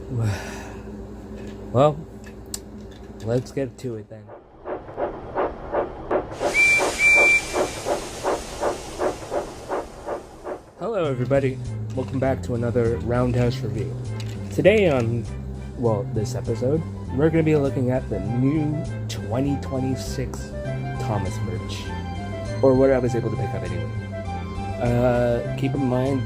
Well, let's get to it then. Hello everybody, welcome back to another Roundhouse review. Today on, this episode, we're going to be looking at the new 2026 TOTT merch. Or what I was able to pick up anyway. Keep in mind,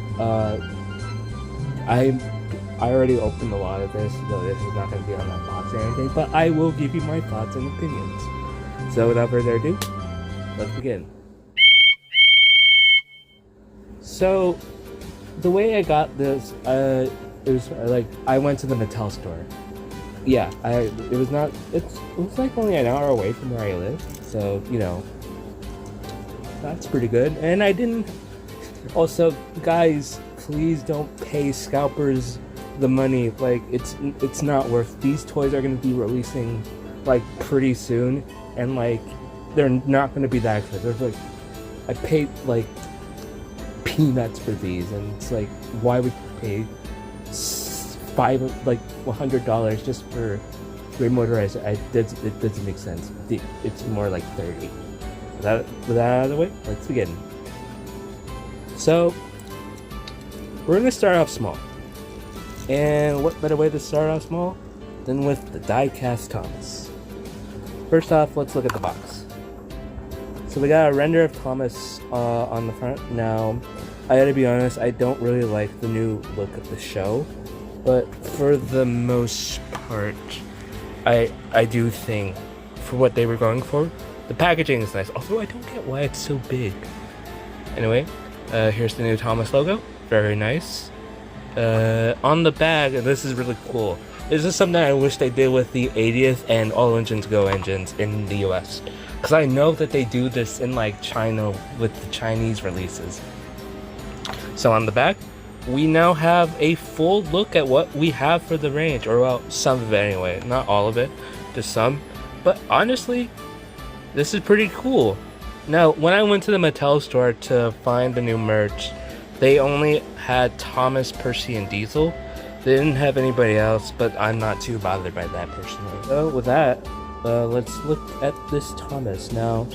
I already opened a lot of this, though this is not going to be on my box or anything, but I will give you my thoughts and opinions. So without further ado, let's begin. So, the way I got this, it was like, I went to the Mattel store. Yeah, it was like only an hour away from where I live, so, you know, that's pretty good. And I didn't, also, guys, please don't pay scalpers the money. Like, it's not worth. These toys are going to be releasing like pretty soon, and like they're not going to be that expensive. There's like, I paid like peanuts for these, and it's like, why would you pay $100 just for remotorized? It doesn't make sense. It's more like 30. With that out of the way, let's begin. So, we're going to start off small. And what better way to start off small than with the die-cast Thomas. First off, let's look at the box. So we got a render of Thomas on the front. Now, I gotta be honest, I don't really like the new look of the show. But for the most part, I do think, for what they were going for, the packaging is nice, although I don't get why it's so big. Anyway, here's the new Thomas logo. Very nice. On the bag, and this is really cool. This is something I wish they did with the 80th and All Engines Go engines in the US. Because I know that they do this in like China with the Chinese releases. So on the back, we now have a full look at what we have for the range. Or well, some of it anyway. Not all of it, just some. But honestly, this is pretty cool. Now, when I went to the Mattel store to find the new merch, they only had Thomas, Percy, and Diesel. They didn't have anybody else, but I'm not too bothered by that personally. So with that, let's look at this Thomas. Now,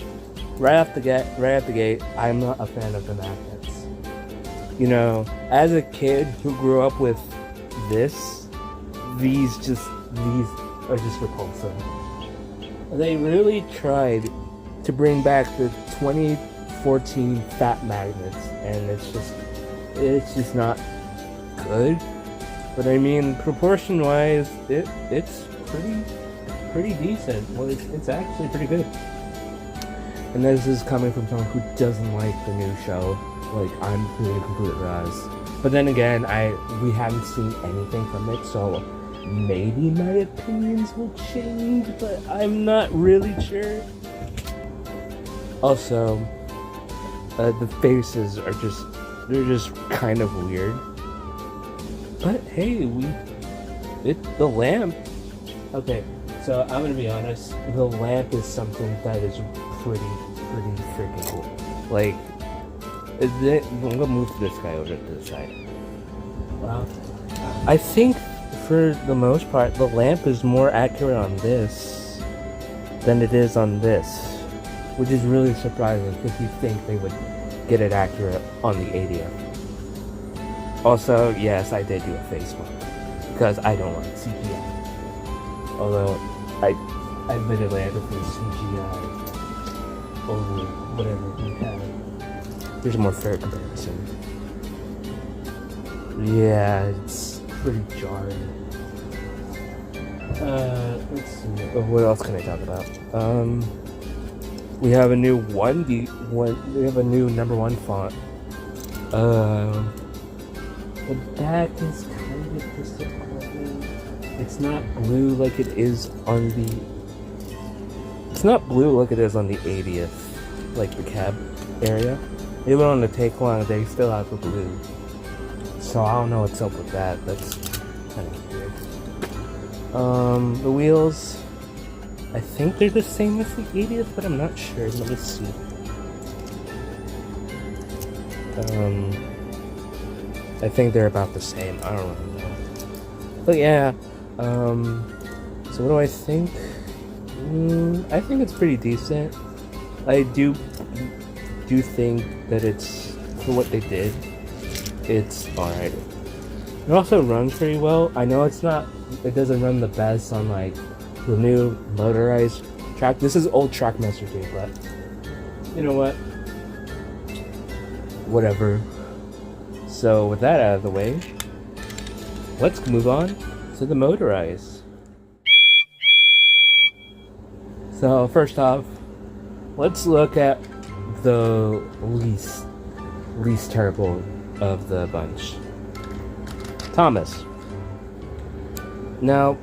right off the gate, I'm not a fan of the magnets. You know, as a kid who grew up with this, these are just repulsive. They really tried to bring back the 2014 fat magnets, and it's just not good. But I mean, proportion wise, it's pretty decent. Well, it's actually pretty good. And this is coming from someone who doesn't like the new show. Like, I'm being completely honest. But then again, we haven't seen anything from it, so maybe my opinions will change, but I'm not really sure. Also, the faces are they're just kind of weird. But hey, the lamp. Okay, so I'm gonna be honest, the lamp is something that is pretty freaking cool. Like, I'm gonna move this guy over to the side. Wow. I think for the most part, the lamp is more accurate on this than it is on this. Which is really surprising, because you think they would get it accurate on the 80th. Also, yes, I did do a Facebook, because I don't like CGI. Although, admittedly, I prefer CGI over whatever we have. There's a more fair comparison. Yeah, it's pretty jarring. Let's see. What else can I talk about? We have a new we have a new #1 font. The back is kind of disappointing. It's not blue like it is on the. It's not blue like it is on the 80th, like the cab area. Even on the Take Long, they still have the blue. So I don't know what's up with that. That's kind of weird. The wheels, I think they're the same as the 80th, but I'm not sure. Let me see. I think they're about the same. I don't really know. But yeah, so what do I think? I think it's pretty decent. I do think that it's, for what they did, it's alright. It also runs pretty well. I know it doesn't run the best on like the new motorized track. This is old Trackmaster 2, but you know what? Whatever. So with that out of the way, let's move on to the motorized. So first off, let's look at the least terrible of the bunch. Thomas. Now,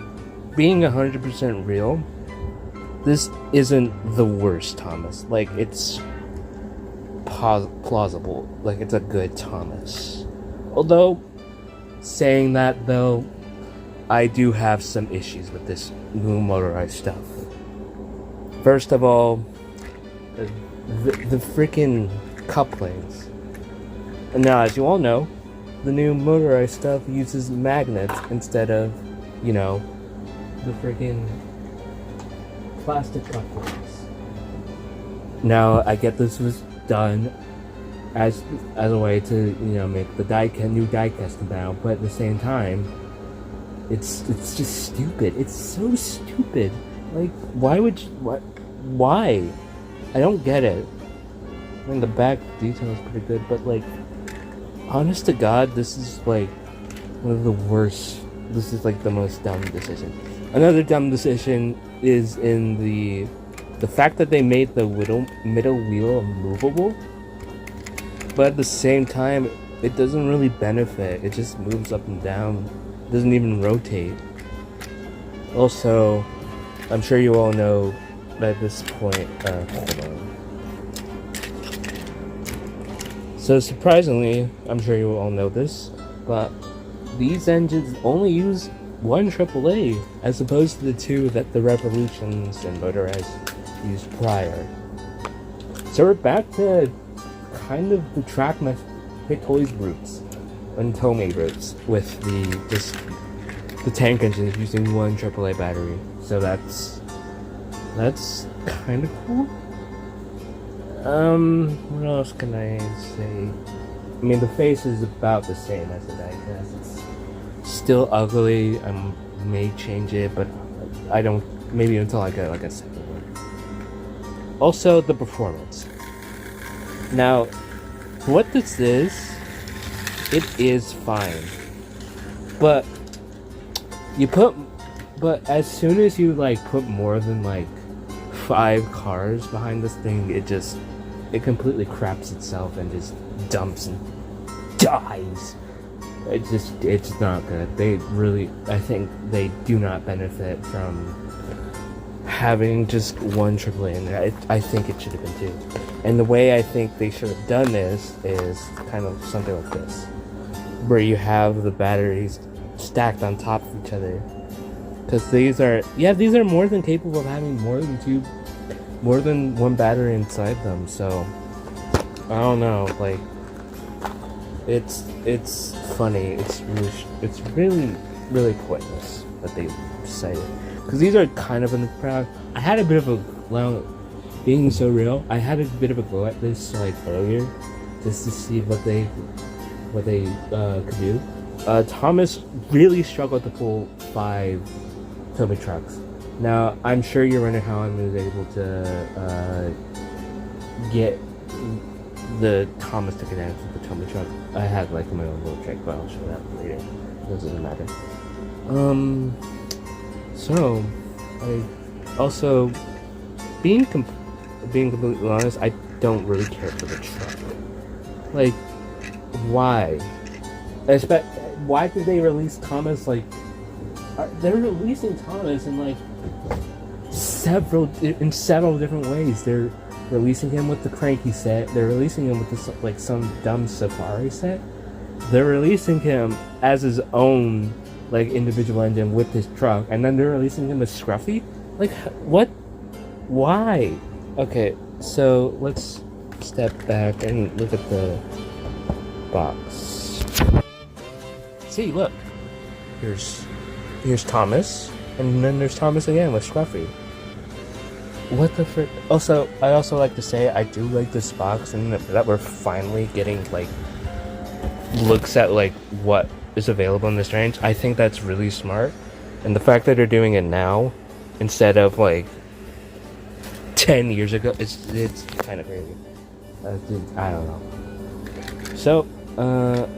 being 100% real, this isn't the worst Thomas. Like, it's plausible. Like, it's a good Thomas. Although, saying that though, I do have some issues with this new motorized stuff. First of all, the freaking couplings. And now, as you all know, the new motorized stuff uses magnets instead of, you know, the freaking plastic couplings. Now, I get this was done as a way to, you know, make the new die-casting panel, but at the same time, it's just stupid. It's so stupid. Like, why? I don't get it. I mean, the back detail is pretty good, but like, honest to God, this is like one of the worst. This is like the most dumb decision. Another dumb decision is in the fact that they made the middle wheel movable, but at the same time, it doesn't really benefit. It just moves up and down. It doesn't even rotate. Also, I'm sure you all know at this point. Hold on. So surprisingly, I'm sure you all know this, but these engines only use one AAA as opposed to the two that the Revolutions and Motorized used prior. So we're back to kind of the Trackmaster Toys roots and Tomei roots with the tank engines using one AAA battery. So that's kind of cool. What else can I say? I mean, the face is about the same as the diecast. It's still ugly. I may change it, but I don't. Maybe until I get like a second one. Also, the performance. Now, for what this is, it is fine. But as soon as you like put more than like 5 cars behind this thing, it completely craps itself and just dumps and dies. It's not good. I think they do not benefit from having just one AAA in there. I think it should have been 2. And the way I think they should have done this is kind of something like this, where you have the batteries stacked on top of each other. Because these are more than capable of having more than one battery inside them. So I don't know, like it's funny. It's really pointless that they decided, because these are kind of in the crowd. I had a bit of a being so real. I had a bit of a go at this like earlier, just to see what they could do. Thomas really struggled to pull 5 Tomy trucks. Now, I'm sure you're wondering how I was able to get the Thomas to connect with the Tomy truck. I had like my own little trick, but I'll show that later. It doesn't matter. So I also, being completely honest, I don't really care for the truck. Like, why? Why did they release Thomas like? They're releasing Thomas in like several different ways. They're releasing him with the cranky set. They're releasing him with this like some dumb safari set. They're releasing him as his own like individual engine with his truck, and then they're releasing him as Scruffy. Like, what? Why? Okay, so let's step back and look at the box. See, look. Here's here's Thomas, and then there's Thomas again with Scruffy. What the frick? Also, I also like to say I do like this box, and that we're finally getting like looks at like what is available in this range. I think that's really smart, and the fact that they're doing it now instead of like 10 years ago, it's kind of crazy. I don't know. So,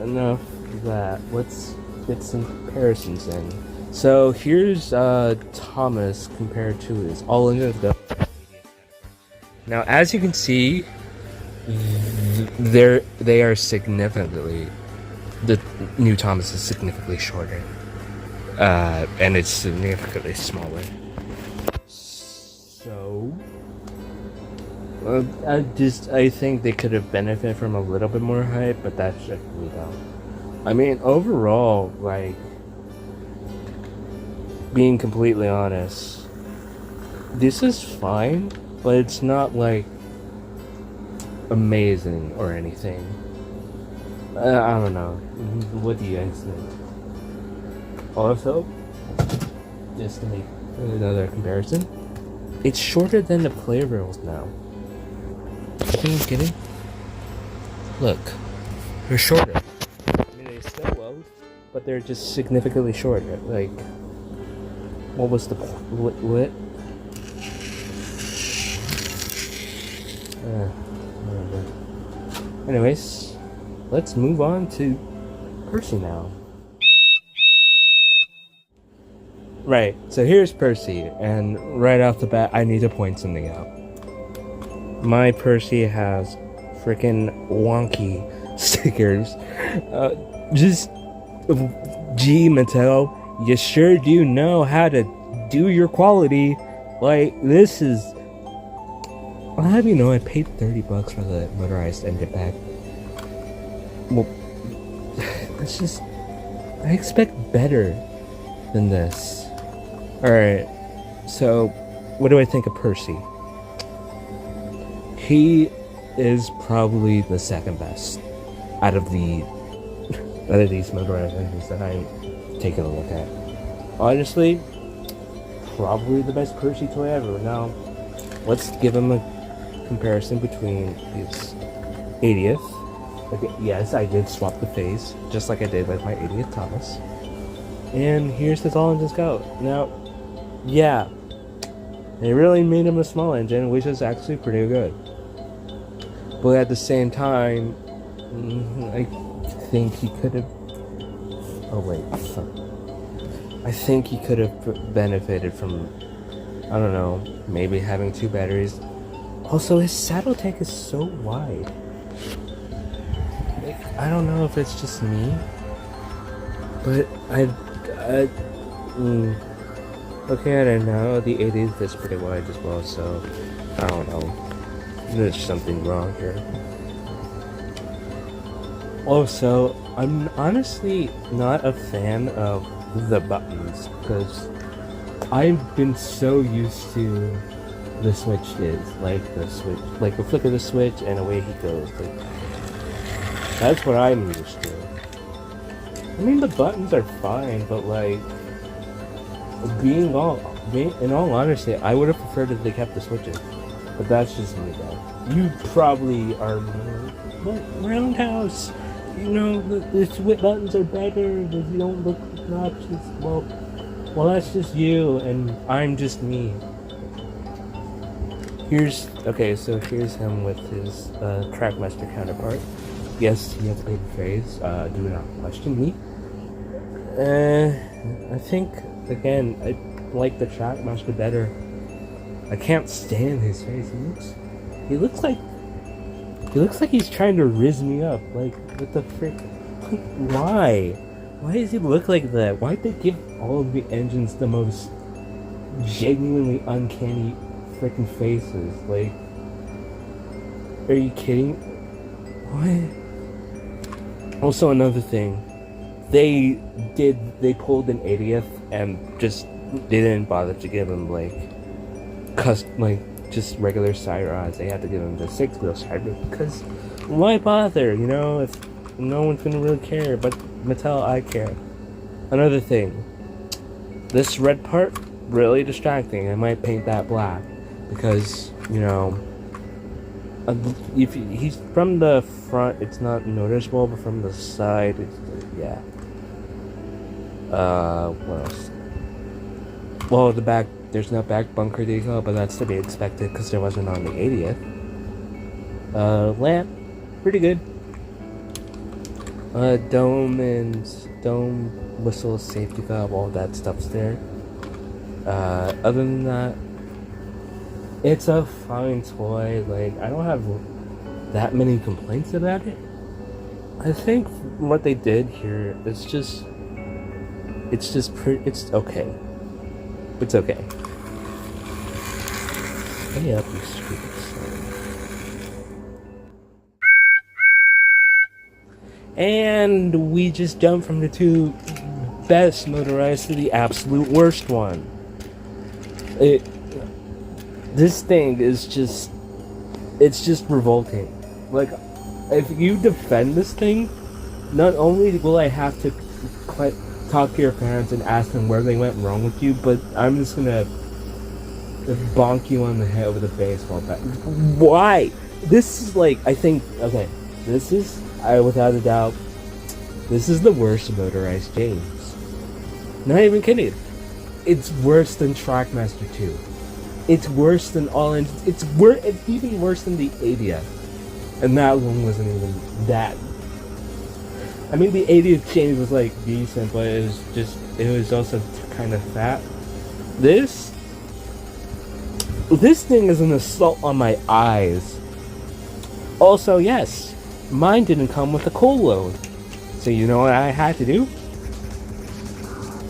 enough of that. Let's get some comparisons in. So here's Thomas compared to his all in the. Now, as you can see, they are significantly. The new Thomas is significantly shorter, and it's significantly smaller. So, I think they could have benefited from a little bit more hype, but that's just me though. I mean, overall, like, being completely honest, this is fine, but it's not like amazing or anything. I don't know. What do you guys think? Also, just to make another comparison, it's shorter than the Playbills now. You think I'm kidding? Look, they're shorter. I mean, they still low, but they're just significantly shorter. Like, what was the what? Whatever. Anyways, let's move on to Percy now. Right, so here's Percy, and right off the bat, I need to point something out. My Percy has freaking wonky stickers. Gee, Mattel, you sure do know how to do your quality. Like, this is... I'll have you know, I paid $30 for the motorized ended pack. Well, that's just... I expect better than this. Alright, so what do I think of Percy? He is probably the second best out of these motorized engines that I'm taking a look at. Honestly, probably the best Percy toy ever. Now, let's give him a comparison between his 80th. Okay, yes, I did swap the face, just like I did with my 80th Thomas. And here's his all-engine Scout. Now, yeah, they really made him a small engine, which is actually pretty good. But at the same time, I think he could have... Oh wait, I think he could have benefited from, I don't know, maybe having 2 batteries. Also, his saddle tank is so wide. Like, I don't know if it's just me, but okay, I don't know. The 80s is pretty wide as well, so I don't know. There's something wrong here. Also, I'm honestly not a fan of the buttons, because I've been so used to the switch is like the switch, like the flick of the switch and away he goes. Like, that's what I'm used to. I mean, the buttons are fine, but like, in all honesty, I would have preferred if they kept the switches. But that's just me though. You probably are like, Roundhouse, you know, the switch buttons are better, because you don't look obnoxious. Well, that's just you, and I'm just me. Here's him with his Trackmaster counterpart. Yes, he has a baby face, do not question me. I think, again, I like the Trackmaster better. I can't stand his face. He looks like he's trying to rizz me up. Like, what the frick? Why? Why does he look like that? Why'd they give all of the engines the most genuinely uncanny freaking faces? Like, are you kidding? What? Also, another thing, they pulled an 80th and just didn't bother to give him just regular side rods. They had to give him the 6-wheel side rod, because why bother, you know, if no one's gonna really care. But Mattel, I care. Another thing, This red part, really distracting. I might paint that black because, you know, if he's from the front, it's not noticeable, but from the side, it's, yeah. What else? Well, the back, there's no back bunker decal, but that's to be expected because there wasn't on the 80th. Lamp, pretty good. Dome whistle, safety valve, all that stuff's there. Other than that, it's a fine toy. Like, I don't have that many complaints about it. I think what they did here is it's okay. It's okay. Hey up, you stupid son. And we just jumped from the two best motorized to the absolute worst one. This thing is just, it's just revolting. Like, if you defend this thing, not only will I have to talk to your parents and ask them where they went wrong with you, but I'm just gonna bonk you on the head with a baseball bat. Why? This is like, I think, okay, this is, without a doubt, this is the worst motorized James. Not even kidding. It's worse than Trackmaster 2. It's worse than all engines. It's even worse than the 80th. And that one wasn't even that. I mean, the 80th James was like decent, but it was also kind of fat. This thing is an assault on my eyes. Also, yes, mine didn't come with a coal load. So you know what I had to do?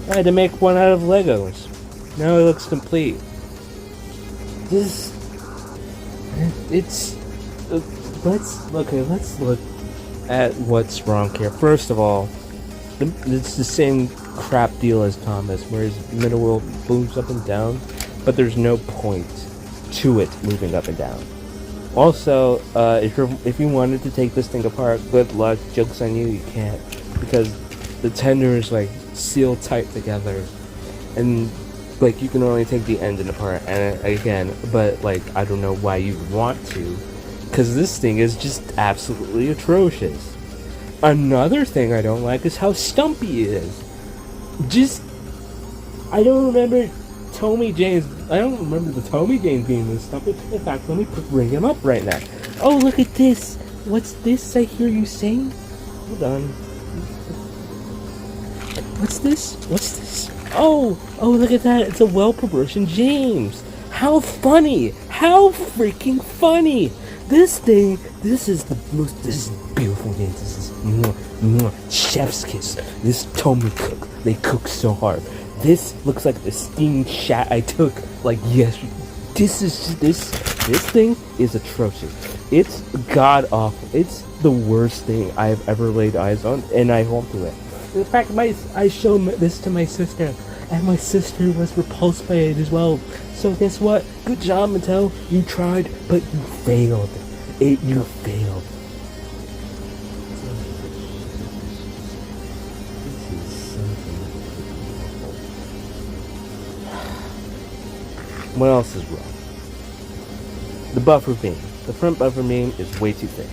I had to make one out of Legos. Now it looks complete. Let's look at what's wrong here. First of all, it's the same crap deal as Thomas, where his middle wheel moves up and down, but there's no point to it moving up and down. Also, if you wanted to take this thing apart, good luck. Joke's on you. You can't, because the tender is like sealed tight together, and like you can only take the engine apart. And again, but like I don't know why you want to, because this thing is just absolutely atrocious. Another thing I don't like is how stumpy it is. I don't remember Tommy James. I don't remember the Tommy James being this stumpy. In fact, let me bring him up right now. Oh, look at this. What's this I hear you saying? Hold on. What's this? Oh, look at that. It's a well-proportioned James. How funny. How freaking funny. This is beautiful James. This is chef's kiss. This Tommy cook. They cook so hard. This looks like the steamed shat I took like yesterday. This thing is atrocious. It's god awful. It's the worst thing I've ever laid eyes on, and I hold to it. In fact, I showed this to my sister, and my sister was repulsed by it as well. So guess what? Good job, Mattel. You tried, but you failed. You failed. What else is wrong? The buffer beam. The front buffer beam is way too thick.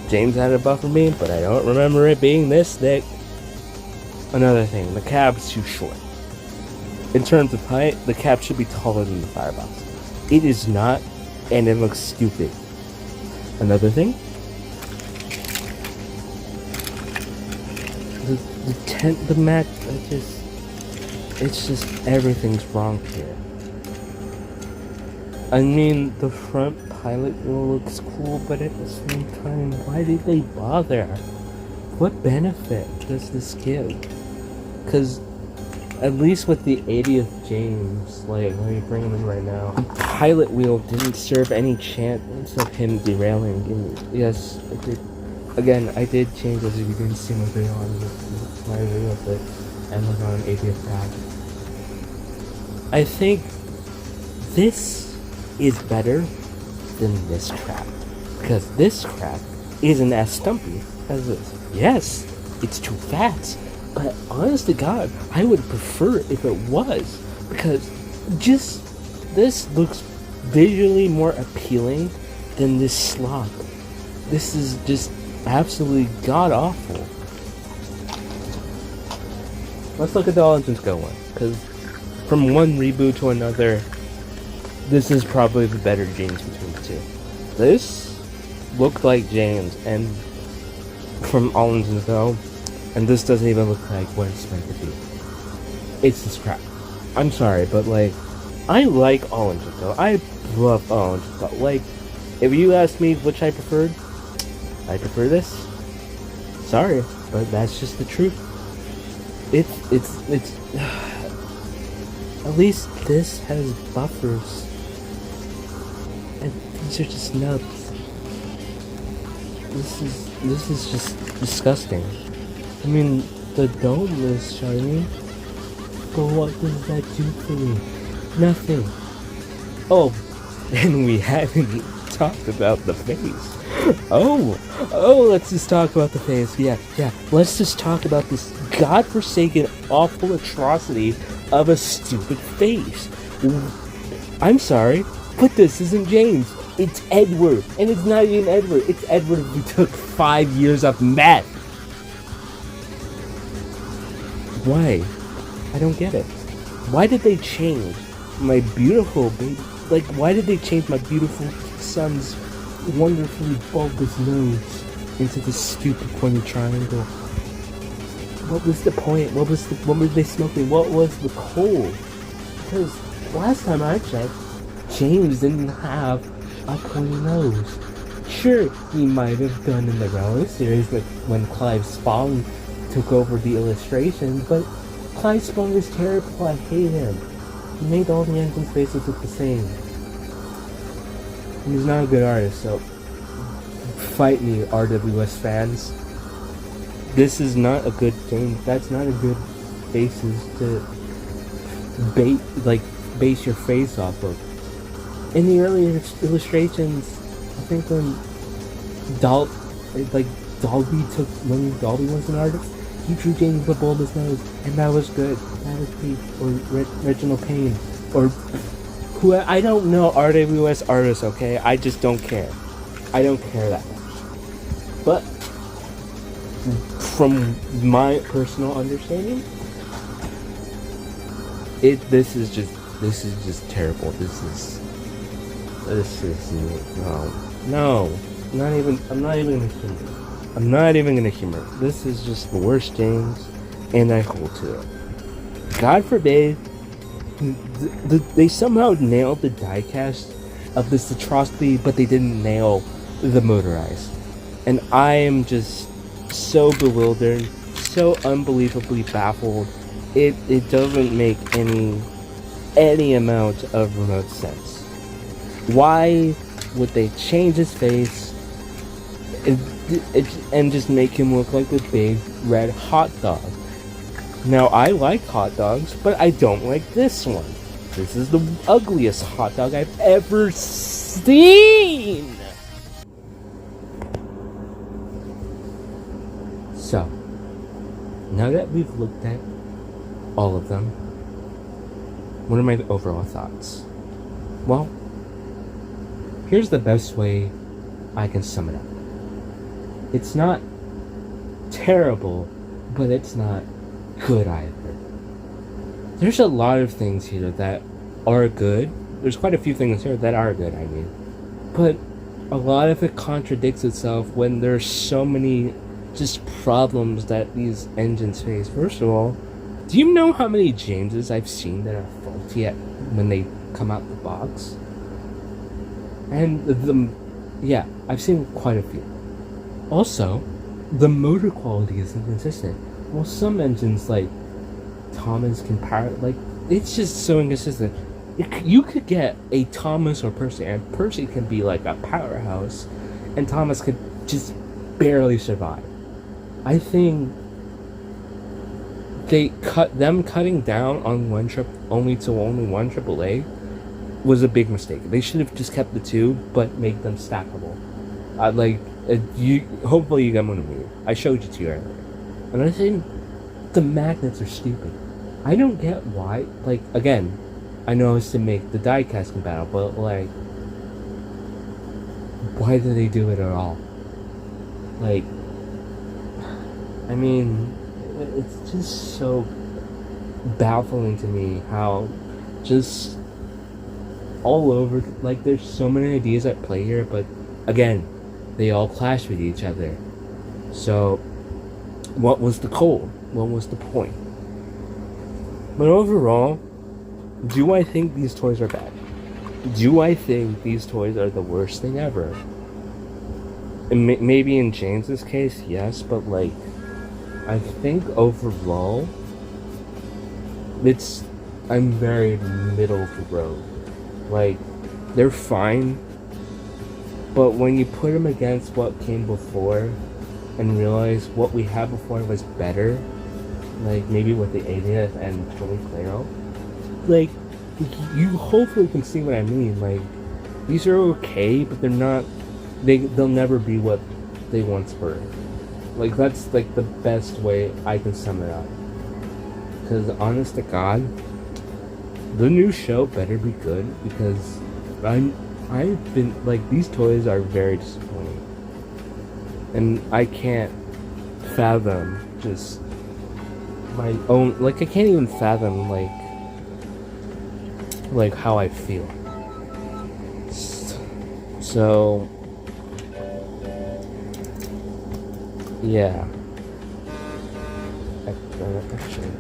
James had a buffer beam, but I don't remember it being this thick. Another thing, the cab's too short. In terms of height, the cab should be taller than the firebox. It is not, and it looks stupid. Another thing, the mat, it's just everything's wrong here. I mean, the front pilot wheel looks cool, but at the same time, why did they bother? What benefit does this give? Because at least with the 80th James, like, let me bring him in right now. The pilot wheel didn't serve any chance of him derailing. Yes, I did. Again, I did change this if you didn't see my video on my video, but and look on 80th tab. I think this is better than this crap, because this crap isn't as stumpy as this. Yes, it's too fat, But honest to God, I would prefer if it was, because just this looks visually more appealing than this slop. This is just absolutely god awful. Let's look at the All Engines Go one, because from one reboot to another, this is probably the better James between the two. This looked like James, and from All Engines Go, and this doesn't even look like what it's meant to be. It's just crap. I'm sorry, but like, I like All Engines Go. I love All Engines Go. Like, if you ask me which I preferred, I prefer this. Sorry, but that's just the truth. It's at least this has buffers, and these are just nubs. This is just disgusting. I mean, the dome is shiny, but what does that do for me? Nothing. Oh, and we haven't talked about the face. Oh, let's just talk about the face. Yeah, let's just talk about this godforsaken, awful atrocity of a stupid face. I'm sorry, but this isn't James. It's Edward, and it's not even Edward. It's Edward who took 5 years of meth. Why? I don't get it. Why did they change my beautiful baby? Like, why did they change my beautiful son's wonderfully bulbous nose into this stupid pointed triangle? What was the point? What were they smoking? What was the cold? Because last time I checked, James didn't have a pointy nose. Sure, he might have done in the Relic series, but when Clive Spong took over the illustrations, but Clive Spong is terrible. I hate him. He made all the engines' faces look the same. He's not a good artist, so fight me, RWS fans. This is not a good thing. That's not a good basis to base your face off of. In the earlier illustrations, I think when when Dolby was an artist, he drew James with a bulbous nose, and that was good. That was great. Or Reginald Payne, or who I don't know RWS artists. Okay, I just don't care. I don't care that much. But from my personal understanding, this is just terrible. This is no, not even. I'm not even gonna humor. I'm not even gonna humor. This is just the worst James, and I hold to it. God forbid they somehow nailed the diecast of this atrocity, but they didn't nail the motorized. And I am just so bewildered, so unbelievably baffled. It doesn't make any amount of remote sense. Why would they change his face and just make him look like a big red hot dog? Now, I like hot dogs, but I don't like this one. This is the ugliest hot dog I've ever seen! So, now that we've looked at all of them, what are my overall thoughts? Well, here's the best way I can sum it up. It's not terrible, but it's not good either. There's a lot of things here that are good. There's quite a few things here that are good, I mean. But a lot of it contradicts itself when there's so many just problems that these engines face. First of all, do you know how many Jameses I've seen that are faulty when they come out the box? And yeah, I've seen quite a few. Also, the motor quality is inconsistent. Well, some engines like Thomas can power, like, it's just so inconsistent. You could get a Thomas or Percy, and Percy can be like a powerhouse, and Thomas could just barely survive. I think cutting down on only one AAA was a big mistake. They should have just kept the two, but make them stackable. Hopefully you got one of me. I showed you to you earlier. Another thing, The magnets are stupid. I don't get why. Like, again, I know it's to make the die-cast compatible, but like, why do they do it at all? Like, I mean, it's just so baffling to me how just all over, like, there's so many ideas at play here, but again, they all clash with each other. So, what was the goal? What was the point? But overall, do I think these toys are bad? Do I think these toys are the worst thing ever? And maybe in James's case, yes, but like, I think overall, I'm very middle of the road. Like, they're fine, but when you put them against what came before and realize what we had before was better, like maybe with the 80th and 20 Claro, like, you hopefully can see what I mean. Like, these are okay, but they're not, they'll never be what they once were. Like, that's like the best way I can sum it up. Because honest to God, the new show better be good, because I've been, like, these toys are very disappointing. And I can't fathom just my own, like, I can't even fathom, like how I feel. So, yeah. Actually,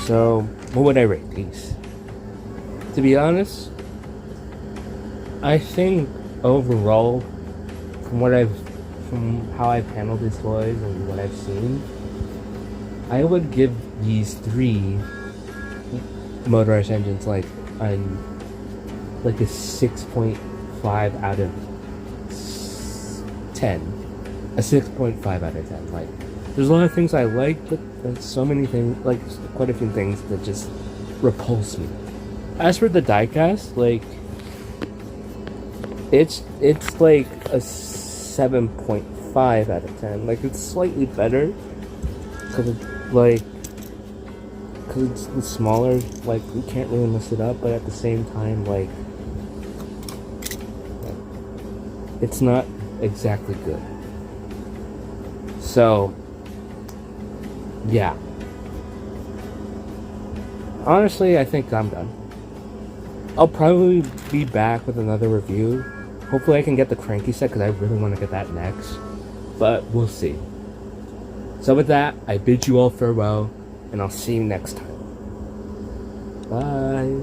so, what would I rate these? To be honest, I think overall, from how I've handled these toys and what I've seen, I would give these 3 motorized engines like a 6.5 out of 10. A 6.5 out of 10. Like, there's a lot of things I like, but there's so many things, like quite a few things that just repulse me. As for the diecast, like, it's like a 7.5 out of 10. Like, it's slightly better because it's smaller. Like, you can't really mess it up, but at the same time, like, it's not exactly good. So, yeah. Honestly, I think I'm done. I'll probably be back with another review. Hopefully I can get the cranky set, because I really want to get that next. But we'll see. So with that, I bid you all farewell, and I'll see you next time. Bye.